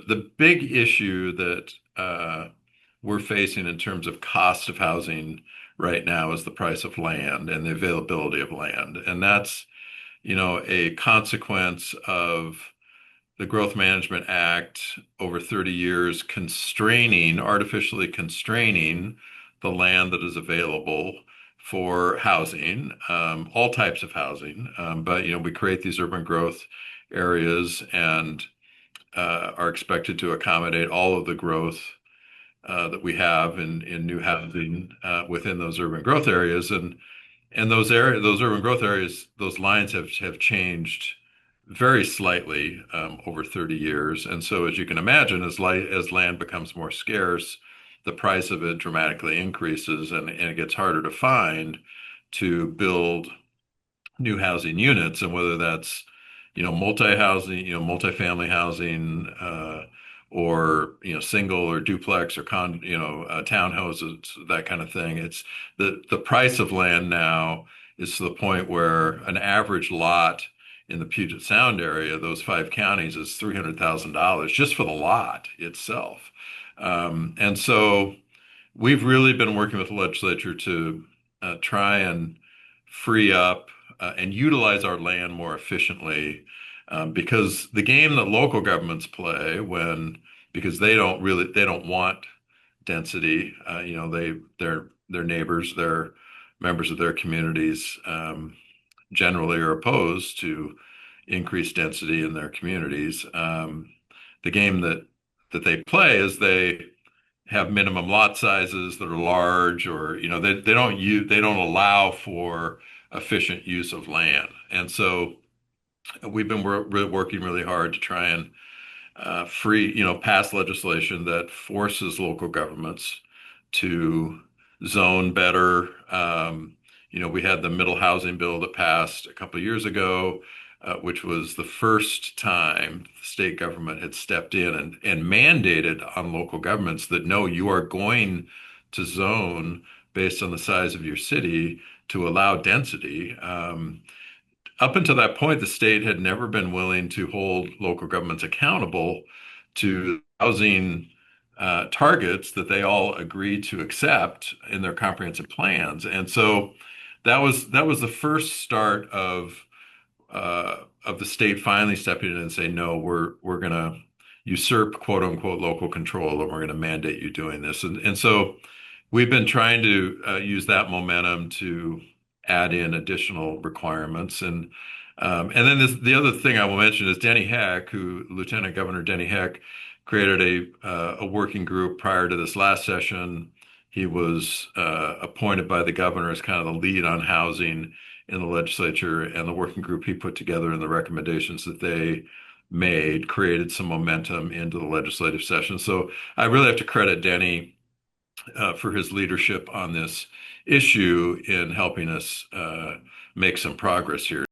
the big issue that we're facing in terms of cost of housing right now is the price of land and the availability of land. And that's, a consequence of the Growth Management Act over 30 years artificially constraining the land that is available for housing, all types of housing. But, we create these urban growth areas and are expected to accommodate all of the growth that we have in new housing within those urban growth areas. And those urban growth areas, those lines have changed very slightly over 30 years. And so, as you can imagine, as land becomes more scarce, the price of it dramatically increases, and it gets harder to find to build new housing units, and whether that's multi-housing, multifamily housing, or single or duplex or townhouses, that kind of thing. It's the price of land now is to the point where an average lot in the Puget Sound area, those five counties, is $300,000 just for the lot itself. And so we've really been working with the legislature to try and free up and utilize our land more efficiently, because the game that local governments play because they don't want density, their neighbors, their members of their communities, generally are opposed to increased density in their communities. The game that they play is they have minimum lot sizes that are large, or they don't allow for efficient use of land. And so we've been working really hard to try and pass legislation that forces local governments to zone better. We had the middle housing bill that passed a couple of years ago, which was the first time the state government had stepped in and mandated on local governments that, no, you are going to zone based on the size of your city to allow density. Up until that point, the state had never been willing to hold local governments accountable to housing targets that they all agreed to accept in their comprehensive plans. And so that was the first start of the state finally stepping in and saying, no, we're going to usurp quote unquote local control, and we're going to mandate you doing this. And so we've been trying to use that momentum to add in additional requirements. And then the other thing I will mention is Lieutenant Governor Denny Heck created a working group prior to this last session. He was appointed by the governor as kind of the lead on housing in the legislature, and the working group he put together and the recommendations that they made created some momentum into the legislative session. So I really have to credit Denny for his leadership on this issue in helping us make some progress here.